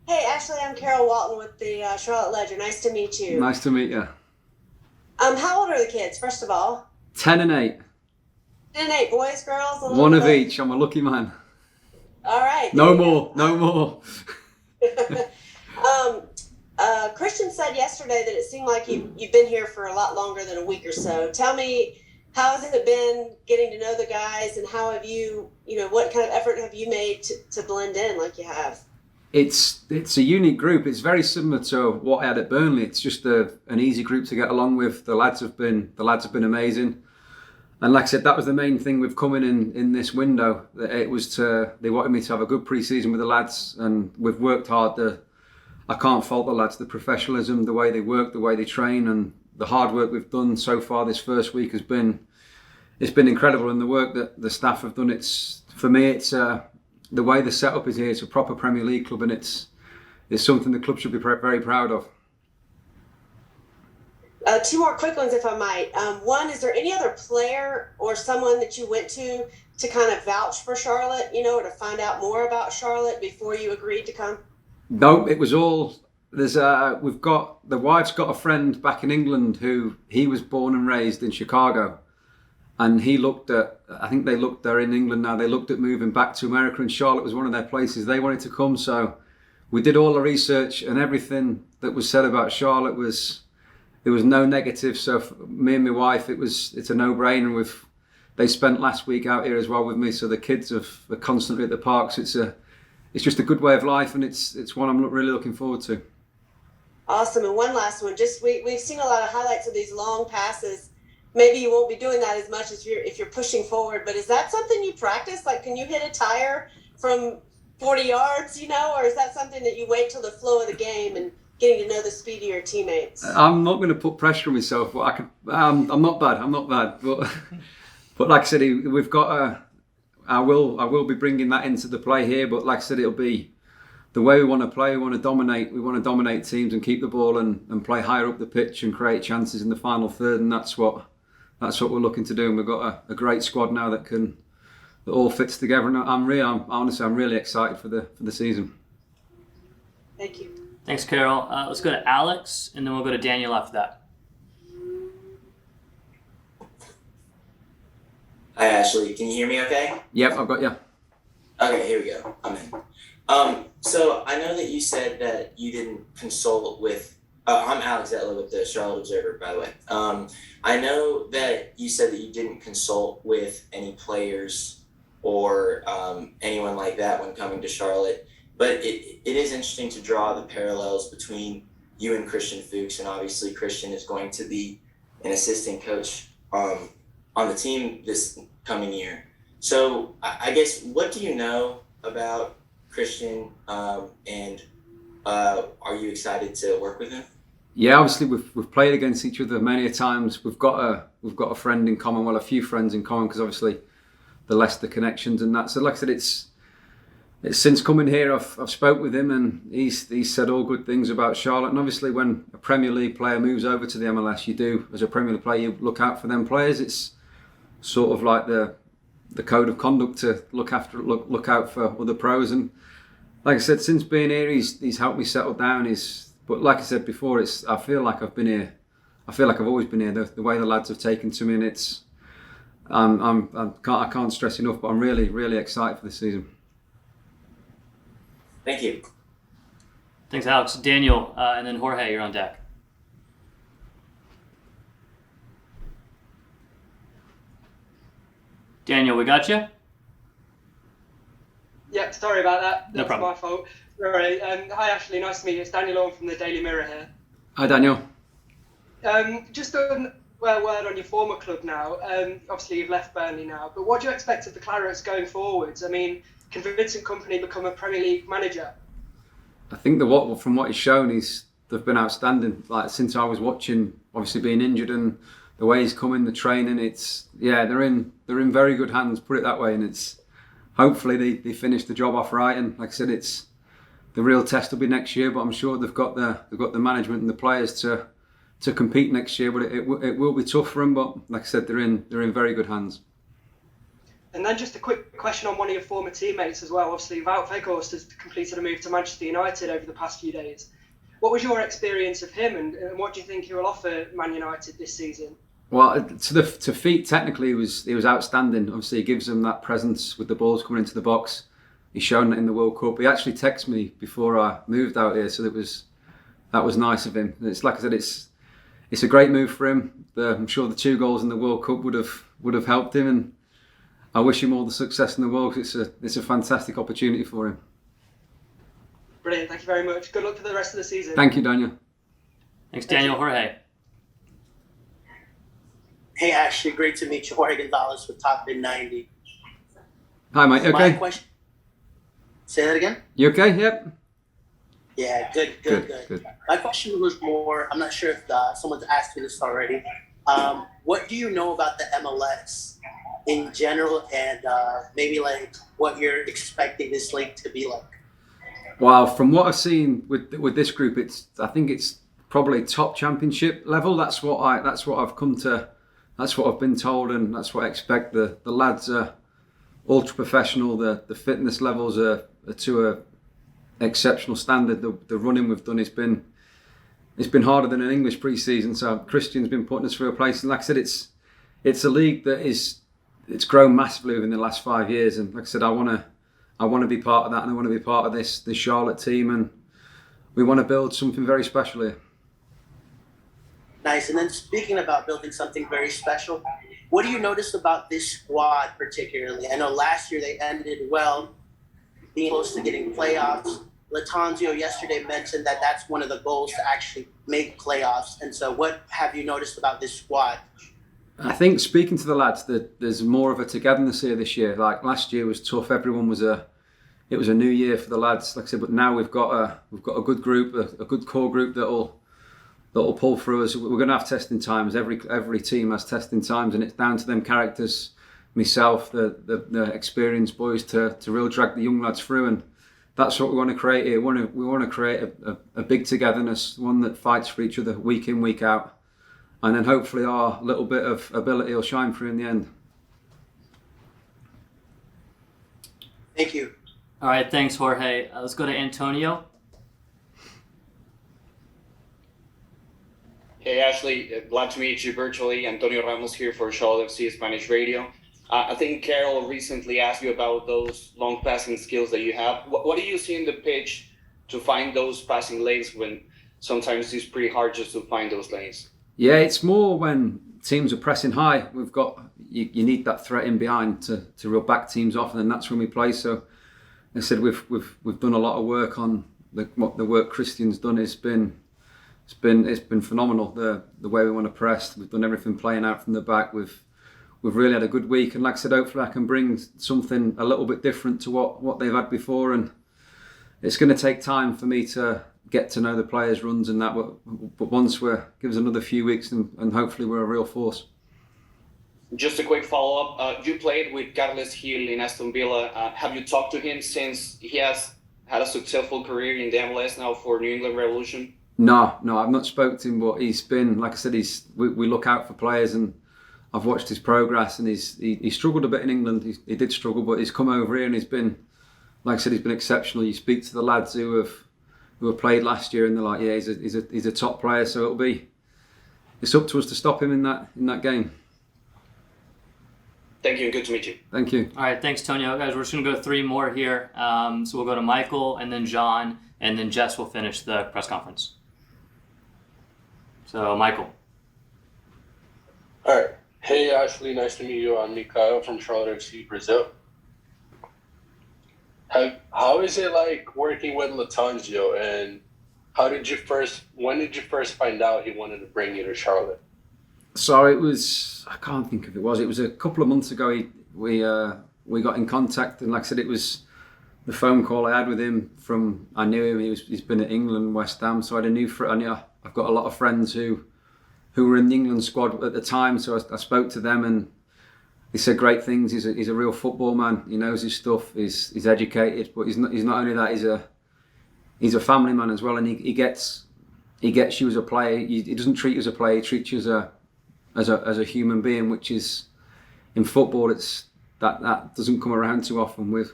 Hey, Ashley, I'm Carol Walton with the Charlotte Ledger. Nice to meet you. Nice to meet you. How old are the kids, first of all? 10 and 8. 10 and 8, boys, girls, a little One bit of of. each. I'm a lucky man. All right, there No you more. No more. go. Christian said yesterday that it seemed like you've been here for a lot longer than a week or so. Tell me, how has it been getting to know the guys, and how have what kind of effort have you made to blend in like you have? It's a unique group. It's very similar to what I had at Burnley. It's just an easy group to get along with. The lads have been amazing. And like I said, that was the main thing with coming in this window. It was they wanted me to have a good pre-season with the lads, and we've worked hard. I can't fault the lads. The professionalism, the way they work, the way they train, and the hard work we've done so far this first week it's been incredible. And the work that the staff have done, for me, the way the setup is here. It's a proper Premier League club, and it's something the club should be very proud of. Two more quick ones, if I might. One, is there any other player or someone that you went to kind of vouch for Charlotte, or to find out more about Charlotte before you agreed to come? No, it was all. We've got the wife's got a friend back in England who he was born and raised in Chicago, and he looked at. I think they looked there in England now. They looked at moving back to America, and Charlotte was one of their places they wanted to come. So we did all the research, and everything that was said about Charlotte was there was no negative. So for me and my wife, it's a no-brainer. They spent last week out here as well with me, so the kids are constantly at the parks. It's just a good way of life, and it's one I'm really looking forward to. Awesome. And one last one. Just we've seen a lot of highlights of these long passes. Maybe you won't be doing that as much as if you're pushing forward, but is that something you practice? Like, can you hit a tire from 40 yards, or is that something that you wait till the flow of the game and getting to know the speed of your teammates? I'm not going to put pressure on myself, but I could. I'm not bad. But like I said, we've got I will be bringing that into the play here. But like I said, it'll be the way we want to play. We want to dominate. We want to dominate teams and keep the ball and play higher up the pitch and create chances in the final third. And that's what we're looking to do. And we've got a great squad now that all fits together. And I'm really excited for the season. Thank you. Thanks, Carol. Let's go to Alex, and then we'll go to Daniel after that. Hi, Ashley. Can you hear me okay? Yep, I've got you. Okay, here we go. I'm in. So I know that you said that you didn't consult with. I'm Alex Etler with the Charlotte Observer, by the way. I know that you said that you didn't consult with any players or anyone like that when coming to Charlotte, but it is interesting to draw the parallels between you and Christian Fuchs, and obviously Christian is going to be an assistant coach on the team this coming year. So I guess, what do you know about Christian, and are you excited to work with him? Yeah, obviously we've played against each other many a times. We've got a friend in common, well, a few friends in common, because obviously the Leicester connections and that. So like I said, it's since coming here, I've spoke with him, and he's said all good things about Charlotte. And obviously, when a Premier League player moves over to the MLS, you do, as a Premier League player, you look out for them players. It's sort of like the code of conduct to look out for other pros. And like I said, since being here, he's helped me settle down. But like I said before, I feel like I've been here. I feel like I've always been here. The way the lads have taken to me, and I can't stress enough. But I'm really, really excited for this season. Thank you. Thanks, Alex. Daniel, and then Jorge, you're on deck. Daniel, we got you? Yeah, sorry about that. No That's problem. my fault. Right. Hi, Ashley. Nice to meet you. It's Daniel Owen from the Daily Mirror here. Hi, Daniel. Just a word on your former club now. Obviously, you've left Burnley now, but what do you expect of the Clarets going forwards? I mean, can Vincent Kompany become a Premier League manager? I think from what he's shown, they've been outstanding. Like, since I was watching, obviously being injured, and the way he's come in, the training, they're in very good hands. Put it that way, and hopefully they finish the job off right. And like I said, the real test will be next year. But I'm sure they've got the management and the players to compete next year. But it will be tough for them. But like I said, they're in very good hands. And then just a quick question on one of your former teammates as well. Obviously, Wout Weghorst has completed a move to Manchester United over the past few days. What was your experience of him, and what do you think he will offer Man United this season? Well, to feet, technically, he was outstanding. Obviously, he gives them that presence with the balls coming into the box. He's shown that in the World Cup. He actually texted me before I moved out here, so that was nice of him. It's like I said, it's a great move for him. I'm sure the 2 goals in the World Cup would have helped him, and I wish him all the success in the world. It's a fantastic opportunity for him. Brilliant, thank you very much. Good luck for the rest of the season. Thank you, Daniel. Thanks, Daniel. Jorge. Hey, Ashley, great to meet you. Jorge Gonzalez with Top Bin 90. Hi, mate. You My okay? question. Say that again? You okay? Yep. Yeah, good. My question was more, I'm not sure if someone's asked me this already. What do you know about the MLS in general, and maybe like what you're expecting this league to be like? Well, from what I've seen with this group, I think it's probably top championship level. That's what I've come to. That's what I've been told, and that's what I expect. The lads are ultra professional. The fitness levels are to a exceptional standard. The running we've done, it's been harder than an English pre-season. So Christian's been putting us through a place, and like I said, it's a league that it's grown massively within the last 5 years. And like I said, I want to be part of that, and I want to be part of this Charlotte team, and we want to build something very special here. Nice. And then speaking about building something very special, what do you notice about this squad particularly? I know last year they ended well, being close to getting playoffs. Latanzio yesterday mentioned that that's one of the goals, to actually make playoffs. And so what have you noticed about this squad? I think speaking to the lads, that there's more of a togetherness here this year. Like last year was tough. Everyone was it was a new year for the lads, like I said. But now we've got a good group, a good core group that'll pull through us. We're going to have testing times. Every team has testing times, and it's down to them characters, myself, the experienced boys, to really drag the young lads through. And that's what we want to create here. We want to create a big togetherness, one that fights for each other week in, week out. And then hopefully our little bit of ability will shine through in the end. Thank you. All right, thanks, Jorge. Let's go to Antonio. Hey, Ashley. Glad to meet you virtually. Antonio Ramos here for Charlotte FC Spanish Radio. I think Carol recently asked you about those long passing skills that you have. What do you see in the pitch to find those passing lanes when sometimes it's pretty hard just to find those lanes? Yeah, it's more when teams are pressing high. We've got you need that threat in behind to reel back teams off, and then that's when we play. So, I said we've done a lot of work on what the work Christian's done. It's been phenomenal. The way we want to press. We've done everything playing out from the back. We've really had a good week, and like I said, hopefully I can bring something a little bit different to what they've had before. And it's going to take time for me to get to know the players' runs and that, but once give us another few weeks, and hopefully we're a real force. Just a quick follow-up. You played with Carles Gil in Aston Villa. Have you talked to him since he has had a successful career in the MLS now for New England Revolution? No, I've not spoken to him, but he's been, like I said, we look out for players, and I've watched his progress, and he struggled a bit in England. He did struggle, but he's come over here and he's been, like I said, he's been exceptional. You speak to the lads who have played last year, and they're like, yeah, he's a top player. So it's up to us to stop him in that game. Thank you, and good to meet you. Thank you. All right, thanks, Tonio. Guys, we're just going to go 3 more here. So we'll go to Michael, and then John, and then Jess will finish the press conference. So, Michael. All right. Hey, Ashley. Nice to meet you. I'm Mikael from Charlotte FC, Brazil. How is it like working with Latanzio, and when did you first find out he wanted to bring you to Charlotte? So it was, I can't think of it was a couple of months ago. We got in contact, and like I said, it was the phone call I had with him I knew him. He's been at England, West Ham, so I knew I've got a lot of friends who were in the England squad at the time. So I spoke to them, and he said great things. He's a real football man. He knows his stuff. He's educated, but he's not only that. He's a family man as well, and he gets you as a player. He doesn't treat you as a player. He treats you as a human being, which is in football. that doesn't come around too often. We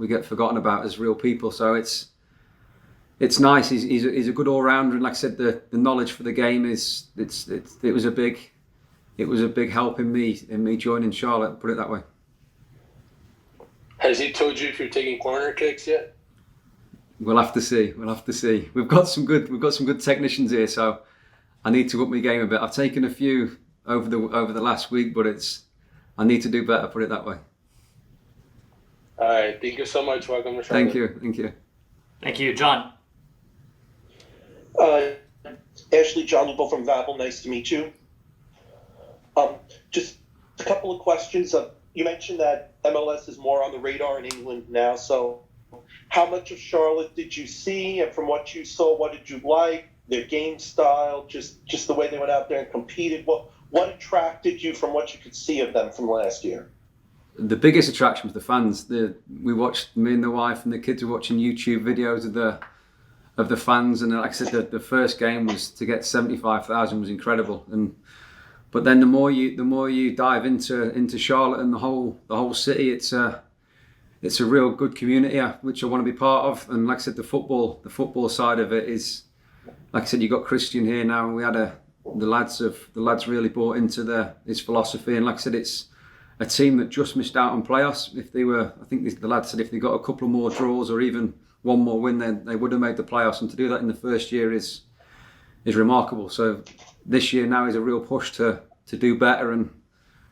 get forgotten about as real people. So it's nice. He's a good all rounder, and like I said, the knowledge for the game it was a big help in me joining Charlotte. Put it that way. Has he told you if you're taking corner kicks yet? We'll have to see. We've got some good technicians here, so I need to up my game a bit. I've taken a few over the last week, but I need to do better. Put it that way. All right. Thank you so much. Welcome to Charlotte. Thank you. Thank you, John. Ashley, John Lupo from Babel. Nice to meet you. Just a couple of questions. You mentioned that MLS is more on the radar in England now. So how much of Charlotte did you see? And from what you saw, what did you like? Their game style, just the way they went out there and competed. What attracted you from what you could see of them from last year? The biggest attraction was the fans. Me and the wife and the kids were watching YouTube videos of the fans, and like I said, the first game was to get 75,000 was incredible. But then the more you dive into Charlotte and the whole city, it's a real good community which I want to be part of. And like I said, the football side of it is, like I said, you got Christian here now, and we had the lads really bought into his philosophy. And like I said, it's a team that just missed out on playoffs. I think the lads said if they got a couple more draws or even one more win, then they would have made the playoffs. And to do that in the first year is remarkable. So this year now is a real push to do better. And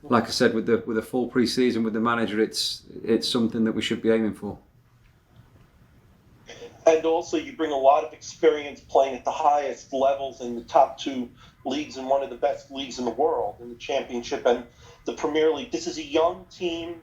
like I said, with a full pre-season with the manager, it's something that we should be aiming for. And also, you bring a lot of experience playing at the highest levels in the top two leagues in one of the best leagues in the world, in the Championship and the Premier League. This is a young team.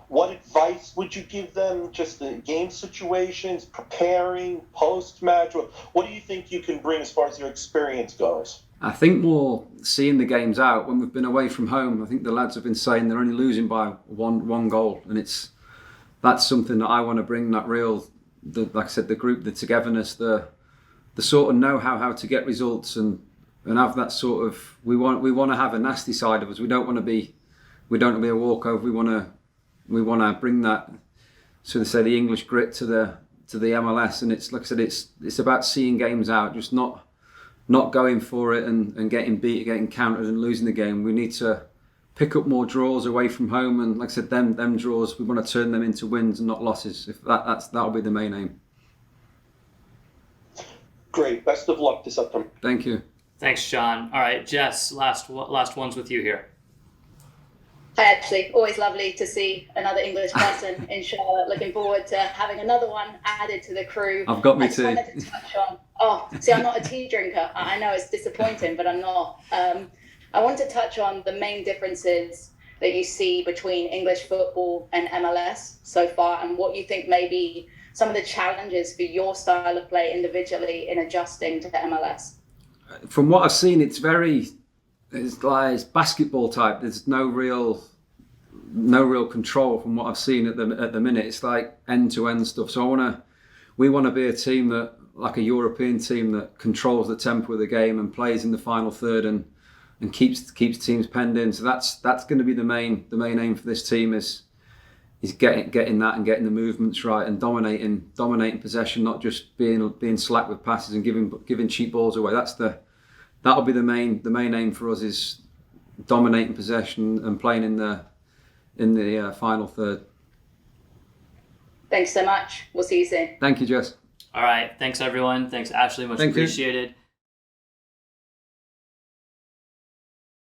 What advice would you give them? Just the game situations, preparing, post-match? What do you think you can bring as far as your experience goes? I think more seeing the games out when we've been away from home. I think the lads have been saying they're only losing by one goal, and that's something that I want to bring. Like I said, the group, the togetherness, the sort of know how to get results and have that sort of. We want to have a nasty side of us. We don't want to be a walkover. We want to bring that, so to say, the English grit to the MLS. And it's like I said, it's about seeing games out, just not going for it and getting beat, getting countered and losing the game. We need to pick up more draws away from home, and like I said, them draws, we want to turn them into wins and not losses. If that'll be the main aim. Great. Best of luck this upcoming. Thank you. Thanks, John. All right, Jess, last ones with you here. Hi, Ashley. Always lovely to see another English person in Charlotte. Looking forward to having another one added to the crew. I've got me I tea. wanted to touch on. See, I'm not a tea drinker. I know it's disappointing, but I'm not. I want to touch on the main differences that you see between English football and MLS so far, and what you think may be some of the challenges for your style of play individually in adjusting to MLS. From what I've seen, it's basketball type. There's no real control from what I've seen at the minute. It's like end-to-end stuff. So we want to be a team that, like a European team, that controls the tempo of the game and plays in the final third and keeps teams penned in. So that's going to be the main aim for this team is getting that and getting the movements right and dominating possession, not just being slack with passes and giving cheap balls away. That'll be the main aim for us, is dominating possession and playing in the final third. Thanks so much. We'll see you soon. Thank you, Jess. All right, thanks everyone. Thanks, Ashley. Much appreciated.